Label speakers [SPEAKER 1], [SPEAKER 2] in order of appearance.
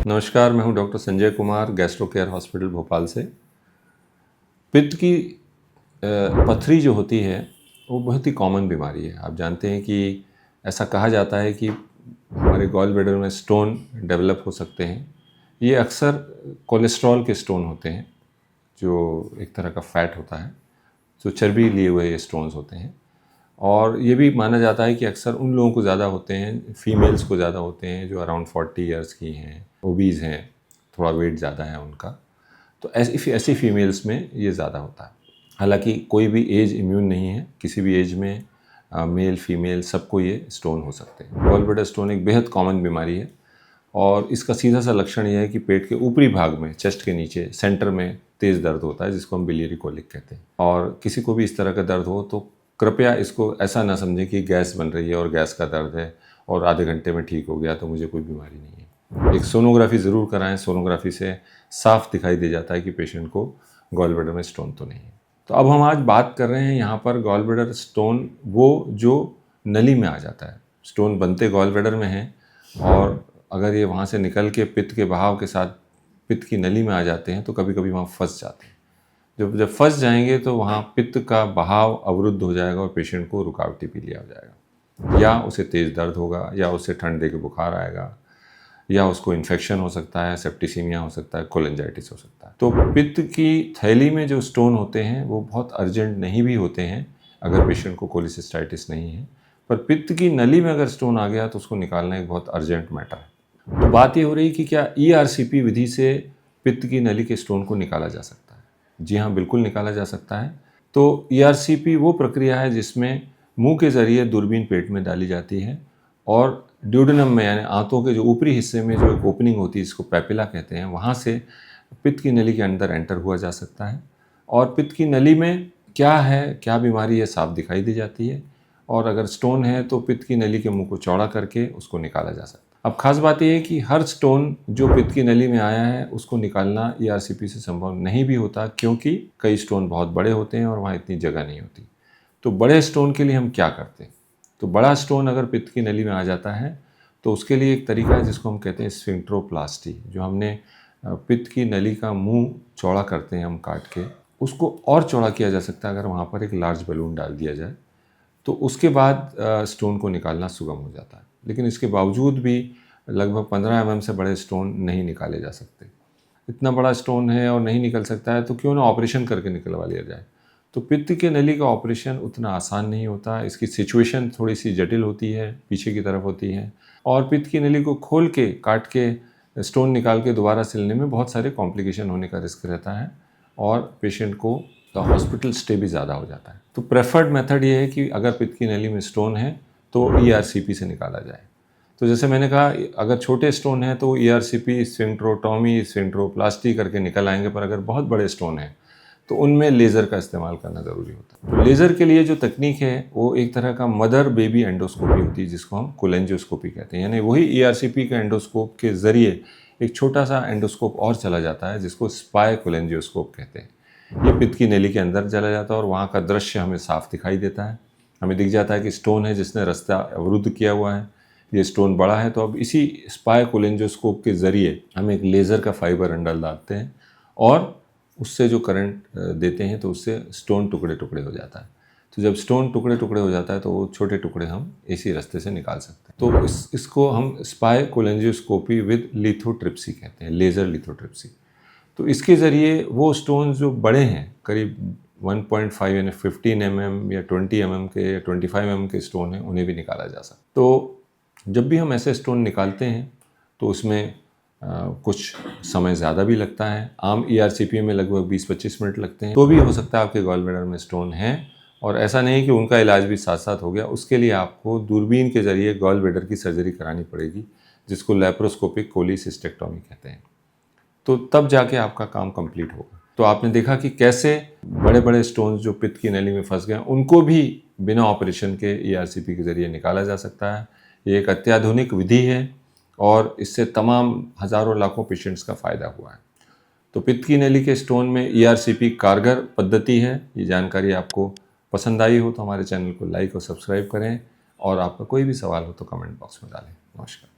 [SPEAKER 1] नमस्कार, मैं हूं doctor Sanjay Kumar, gastro care hospital Bhopal से। पित्त की पथरी जो होती है वो बहुत ही कॉमन बीमारी है। आप जानते हैं कि ऐसा कहा जाता है कि हमारे गॉल ब्लैडर में स्टोन डेवलप हो सकते हैं। ये अक्सर कोलेस्ट्रॉल के स्टोन होते हैं, जो एक तरह का फैट होता है, जो चर्बी लिए हुए ये स्टोन्स होते हैं। और ये भी माना जाता है कि अक्सर उन लोगों को ज़्यादा होते हैं, फीमेल्स को ज़्यादा होते हैं जो अराउंड 40 ईयर्स की हैं, ओबीज़ हैं, थोड़ा वेट ज़्यादा है उनका। तो ऐसी फीमेल्स में ये ज़्यादा होता है। हालांकि कोई भी एज इम्यून नहीं है, किसी भी एज में मेल फीमेल सबको ये स्टोन हो सकते हैं। गॉल ब्लैडर स्टोन एक बेहद कॉमन बीमारी है और इसका सीधा सा लक्षण यह है कि पेट के ऊपरी भाग में, चेस्ट के नीचे सेंटर में तेज़ दर्द होता है, जिसको हम बिलियरी कोलिक कहते हैं। और किसी को भी इस तरह का दर्द हो तो कृपया इसको ऐसा ना समझें कि गैस बन रही है और गैस का दर्द है और आधे घंटे में ठीक हो गया तो मुझे कोई बीमारी नहीं है। एक सोनोग्राफी ज़रूर कराएं। सोनोग्राफी से साफ दिखाई दे जाता है कि पेशेंट को गॉल ब्लैडर में स्टोन तो नहीं है। तो अब हम आज बात कर रहे हैं यहाँ पर गॉल ब्लैडर स्टोन, वो जो नली में आ जाता है। स्टोन बनते गॉल ब्लैडर में है और अगर ये वहाँ से निकल के पित्त के बहाव के साथ पित्त की नली में आ जाते हैं तो कभी कभी वहाँ फंस जाते हैं। जब फंस जाएंगे तो वहाँ पित्त का बहाव अवरुद्ध हो जाएगा और पेशेंट को रुकावटी पीलिया हो जाएगा, या उसे तेज़ दर्द होगा, या उसे ठंड दे के बुखार आएगा, या उसको इन्फेक्शन हो सकता है, सेप्टिसीमिया हो सकता है, कोलेंजाइटिस हो सकता है। तो पित्त की थैली में जो स्टोन होते हैं वो बहुत अर्जेंट नहीं भी होते हैं अगर पेशेंट को कोलिसिस्टाइटिस नहीं है, पर पित्त की नली में अगर स्टोन आ गया तो उसको निकालना एक बहुत अर्जेंट मैटर है। तो बात ये हो रही कि क्या ERCP विधि से पित्त की नली के स्टोन को निकाला जा सकता है? जी हाँ, बिल्कुल निकाला जा सकता है। तो ERCP वो प्रक्रिया है जिसमें मुंह के ज़रिए दूरबीन पेट में डाली जाती है और ड्यूडेनम में, यानी आंतों के जो ऊपरी हिस्से में जो एक ओपनिंग होती है, जिसको पैपिला कहते हैं, वहाँ से पित्त की नली के अंदर एंटर हुआ जा सकता है। और पित्त की नली में क्या है, क्या बीमारी है, साफ दिखाई दी जाती है। और अगर स्टोन है तो पित्त की नली के मुंह को चौड़ा करके उसको निकाला जा सकता है। अब खास बात यह है कि हर स्टोन जो पित्त की नली में आया है उसको निकालना ERCP से संभव नहीं भी होता, क्योंकि कई स्टोन बहुत बड़े होते हैं और वहाँ इतनी जगह नहीं होती। तो बड़े स्टोन के लिए हम क्या करते हैं? तो बड़ा स्टोन अगर पित्त की नली में आ जाता है तो उसके लिए एक तरीका है जिसको हम कहते हैं स्फिंक्ट्रोप्लास्टी, जो हमने पित्त की नली का मुंह चौड़ा करते हैं हम काट के, उसको और चौड़ा किया जा सकता है अगर वहाँ पर एक लार्ज बलून डाल दिया जाए, तो उसके बाद स्टोन को निकालना सुगम हो जाता है। लेकिन इसके बावजूद भी लगभग 15 mm से बड़े स्टोन नहीं निकाले जा सकते। इतना बड़ा स्टोन है और नहीं निकल सकता है तो क्यों ना ऑपरेशन करके निकलवा लिया जाए। तो पित्त की नली का ऑपरेशन उतना आसान नहीं होता, इसकी सिचुएशन थोड़ी सी जटिल होती है, पीछे की तरफ होती है, और पित्त की नली को खोल के काट के स्टोन निकाल के दोबारा सिलने में बहुत सारे कॉम्प्लिकेशन होने का रिस्क रहता है और पेशेंट को हॉस्पिटल स्टे भी ज़्यादा हो जाता है। तो प्रेफर्ड मेथड ये है कि अगर पित्त की नली में स्टोन है तो ERCP से निकाला जाए। तो जैसे मैंने कहा, अगर छोटे स्टोन हैं तो ERCP, स्फिंक्ट्रोटॉमी, स्फिंक्ट्रोप्लास्टी करके निकल आएंगे, पर अगर बहुत बड़े स्टोन हैं तो उनमें लेज़र का इस्तेमाल करना ज़रूरी होता है। तो लेज़र के लिए जो तकनीक है वो एक तरह का मदर बेबी एंडोस्कोपी होती है, जिसको हम कोलेंजियोस्कोपी कहते हैं। यानी वही ERCP के एंडोस्कोप के ज़रिए एक छोटा सा एंडोस्कोप और चला जाता है, जिसको स्पाई कोलेंजियोस्कोप कहते हैं। ये पित्त की नली के अंदर चला जाता है और वहाँ का दृश्य हमें साफ दिखाई देता है। हमें दिख जाता है कि स्टोन है जिसने रास्ता अवरुद्ध किया हुआ है, ये स्टोन बड़ा है। तो अब इसी स्पाई कोलेंजियोस्कोप के ज़रिए हम एक लेज़र का फाइबर अंडल डालते हैं और उससे जो करंट देते हैं तो उससे स्टोन टुकड़े टुकड़े हो जाता है। तो जब स्टोन टुकड़े टुकड़े हो जाता है तो वो छोटे टुकड़े हम इसी रास्ते से निकाल सकते हैं। तो इसको हम स्पाई कोलेंजियोस्कोपी विद लिथोट्रिप्सी कहते हैं, लेज़र लिथोट्रिप्सी। तो इसके ज़रिए वो स्टोन जो बड़े हैं, करीब 1.5 यानी 15 mm या 20 mm के या 25 mm के स्टोन हैं, उन्हें भी निकाला जा सकता है। तो जब भी हम ऐसे स्टोन निकालते हैं तो उसमें कुछ समय ज़्यादा भी लगता है। आम ERCP में लगभग 20-25 मिनट लगते हैं। तो भी हो सकता है आपके गॉल ब्लैडर में स्टोन है, और ऐसा नहीं कि उनका इलाज भी साथ साथ हो गया। उसके लिए आपको दूरबीन के ज़रिए गॉल ब्लैडर की सर्जरी करानी पड़ेगी, जिसको लैप्रोस्कोपिक कोलिसिस्टेक्टोमी कहते हैं। तो तब जाके आपका काम कंप्लीट होगा। तो आपने देखा कि कैसे बड़े बड़े स्टोन्स जो पित्त की नली में फंस गए उनको भी बिना ऑपरेशन के ERCP के ज़रिए निकाला जा सकता है। ये एक अत्याधुनिक विधि है और इससे तमाम हज़ारों लाखों पेशेंट्स का फ़ायदा हुआ है। तो पित्त की नली के स्टोन में ERCP कारगर पद्धति है। ये जानकारी आपको पसंद आई हो तो हमारे चैनल को लाइक और सब्सक्राइब करें, और आपका कोई भी सवाल हो तो कमेंट बॉक्स में डालें। नमस्कार।